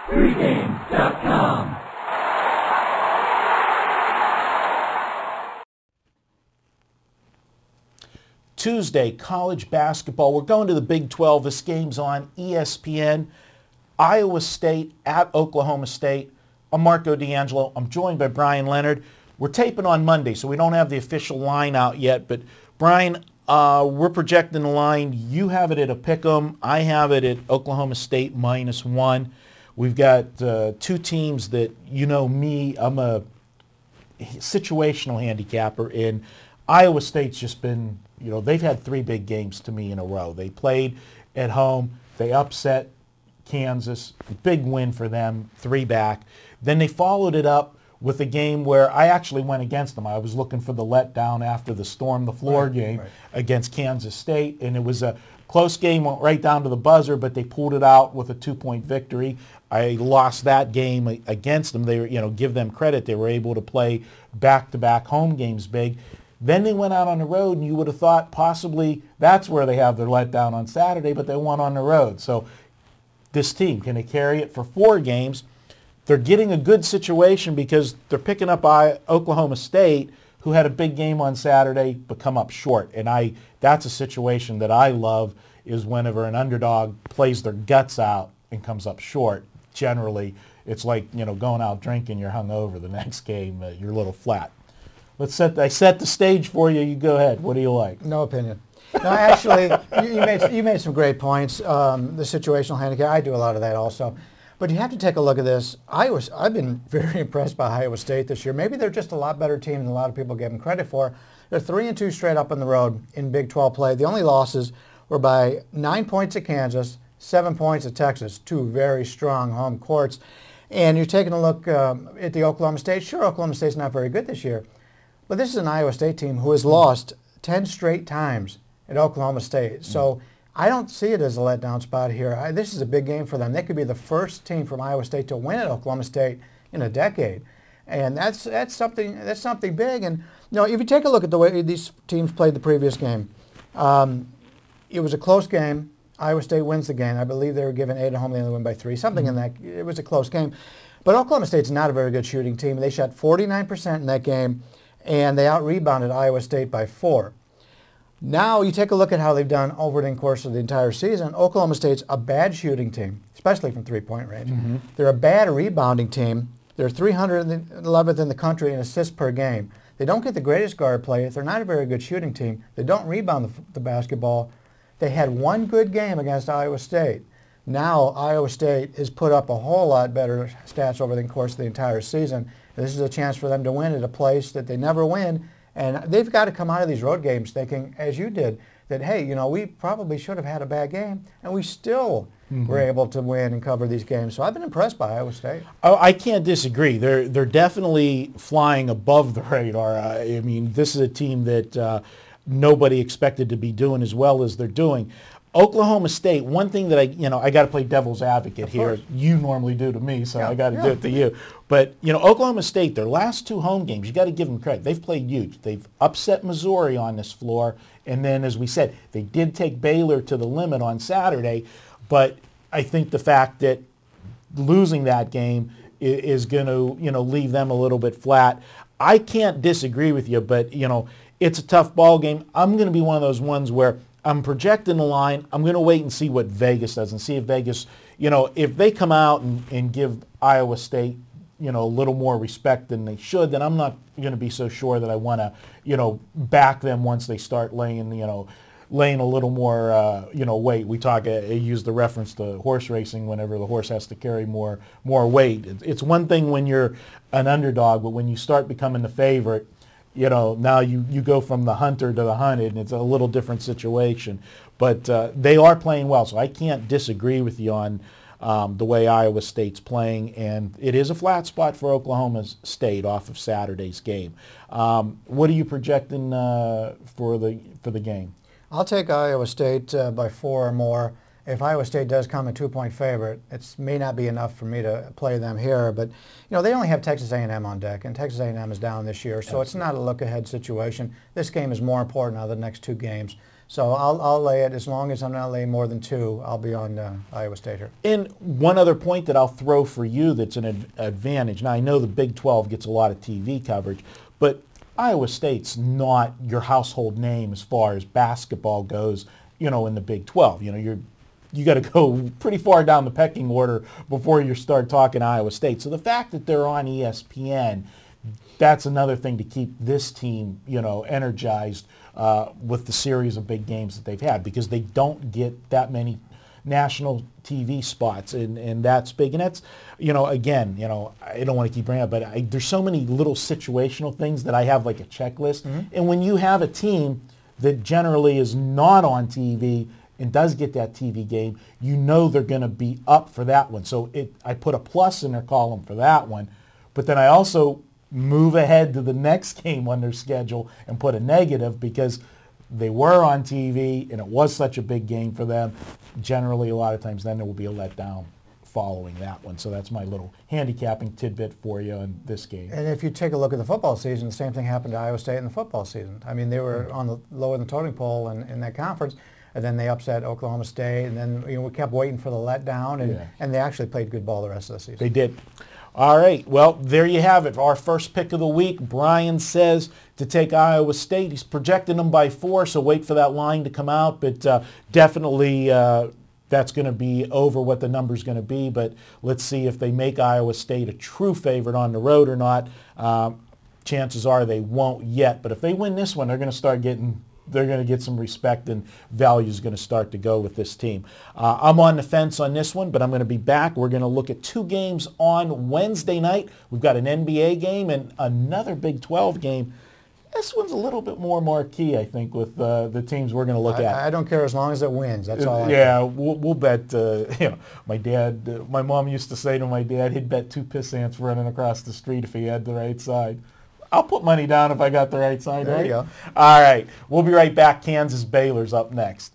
Pregame.com. Tuesday, college basketball. We're going to the Big 12. This game's on ESPN. Iowa State at Oklahoma State. I'm Marco D'Angelo. I'm joined by Brian Leonard. We're taping on Monday, so we don't have the official line out yet. But, Brian, we're projecting the line. You have it at a pick'em. I have it at Oklahoma State -1. We've got two teams that, you know me, I'm a situational handicapper, and Iowa State's just been, you know, they've had three big games to me in a row. They played at home. They upset Kansas. Big win for them, 3 back. Then they followed it up with a game where I actually went against them. I was looking for the letdown after the Storm the Floor game against Kansas State, and it was a close game, went right down to the buzzer, but they pulled it out with a 2-point victory. I lost that game against them. They were, you know, give them credit. They were able to play back-to-back home games big. Then they went out on the road, and you would have thought possibly that's where they have their letdown on Saturday, but they won on the road. So this team, can they carry it for 4 games? They're getting a good situation because they're picking up Oklahoma State, who had a big game on Saturday but come up short. And that's a situation that I love, is whenever an underdog plays their guts out and comes up short. Generally, it's like, you know, going out drinking, you're hungover the next game, you're a little flat. I set the stage for you. You go ahead. What do you like? No opinion. No, actually, you made some great points. The situational handicap, I do a lot of that also. But you have to take a look at this. I've been very impressed by Iowa State this year. Maybe they're just a lot better team than a lot of people give them credit for. They're 3-2 straight up on the road in Big 12 play. The only losses were by 9 points at Kansas, 7 points at Texas, 2 very strong home courts. And you're taking a look at the Oklahoma State. Sure, Oklahoma State's not very good this year. But this is an Iowa State team who has lost 10 straight times at Oklahoma State. So I don't see it as a letdown spot here. This is a big game for them. They could be the first team from Iowa State to win at Oklahoma State in a decade. And that's something big. And you know, if you take a look at the way these teams played the previous game, it was a close game. Iowa State wins the game. I believe they were given 8 at home. They only win by 3. Something in that. It was a close game. But Oklahoma State's not a very good shooting team. They shot 49% in that game, and they out-rebounded Iowa State by 4. Now you take a look at how they've done over the course of the entire season. Oklahoma State's a bad shooting team, especially from three-point range. They're a bad rebounding team. They're 311th in the country in assists per game. They don't get the greatest guard play. They're not a very good shooting team. They don't rebound the basketball. They had one good game against Iowa State. Now Iowa State has put up a whole lot better stats over the course of the entire season. This is a chance for them to win at a place that they never win. And they've got to come out of these road games thinking, as you did, that, hey, you know, we probably should have had a bad game, and we still were able to win and cover these games. So I've been impressed by Iowa State. Oh, I can't disagree. They're definitely flying above the radar. I mean, this is a team that nobody expected to be doing as well as they're doing. Oklahoma State, one thing that I got to play devil's advocate here. You normally do to me, so I got to do it to you. But, you know, Oklahoma State, their last 2 home games, you got to give them credit. They've played huge. They've upset Missouri on this floor. And then, as we said, they did take Baylor to the limit on Saturday. But I think the fact that losing that game is going to, you know, leave them a little bit flat. I can't disagree with you, but, you know, it's a tough ball game. I'm going to be one of those ones where I'm projecting the line. I'm going to wait and see what Vegas does and see if Vegas, you know, if they come out and give Iowa State, you know, a little more respect than they should, then I'm not going to be so sure that I want to, you know, back them once they start laying a little more, you know, weight. We use the reference to horse racing whenever the horse has to carry more weight. It's one thing when you're an underdog, but when you start becoming the favorite, you know, now you go from the hunter to the hunted, and it's a little different situation. But they are playing well, so I can't disagree with you on the way Iowa State's playing, and it is a flat spot for Oklahoma State off of Saturday's game. What are you projecting for the game? I'll take Iowa State by 4 or more. If Iowa State does come a 2-point favorite, it may not be enough for me to play them here. But, you know, they only have Texas A&M on deck, and Texas A&M is down this year, so it's not a look-ahead situation. This game is more important out of the next 2 games. So I'll lay it as long as I'm not laying more than 2. I'll be on Iowa State here. And one other point that I'll throw for you that's an advantage. Now, I know the Big 12 gets a lot of TV coverage, but Iowa State's not your household name as far as basketball goes, in the Big 12. You got to go pretty far down the pecking order before you start talking Iowa State. So the fact that they're on ESPN, that's another thing to keep this team, energized with the series of big games that they've had, because they don't get that many national TV spots, and that's big. And that's, again, I don't want to keep bringing it up, but there's so many little situational things that I have like a checklist. Mm-hmm. And when you have a team that generally is not on TV and does get that TV game, they're going to be up for that one. So I put a plus in their column for that one, but then I also move ahead to the next game on their schedule and put a negative because they were on TV and it was such a big game for them. Generally, a lot of times then there will be a letdown following that one. So that's my little handicapping tidbit for you in this game. And if you take a look at the football season, the same thing happened to Iowa State in the football season. I mean, they were on the lower than totem pole in that conference, and then they upset Oklahoma State, and then we kept waiting for the letdown, and they actually played good ball the rest of the season. They did. All right, well, there you have it. Our first pick of the week, Brian says to take Iowa State. He's projecting them by 4, so wait for that line to come out. But definitely that's going to be over what the number's going to be. But let's see if they make Iowa State a true favorite on the road or not. Chances are they won't yet. But if they win this one, they're going to get some respect, and value is going to start to go with this team. I'm on the fence on this one, but I'm going to be back. We're going to look at 2 games on Wednesday night. We've got an NBA game and another Big 12 game. This one's a little bit more marquee, I think, with the teams we're going to look at. I don't care as long as it wins. That's all. We'll bet. My mom used to say to my dad, he'd bet 2 piss ants running across the street if he had the right side. I'll put money down if I got the right side, right? There you go. All right. We'll be right back. Kansas Baylor's up next.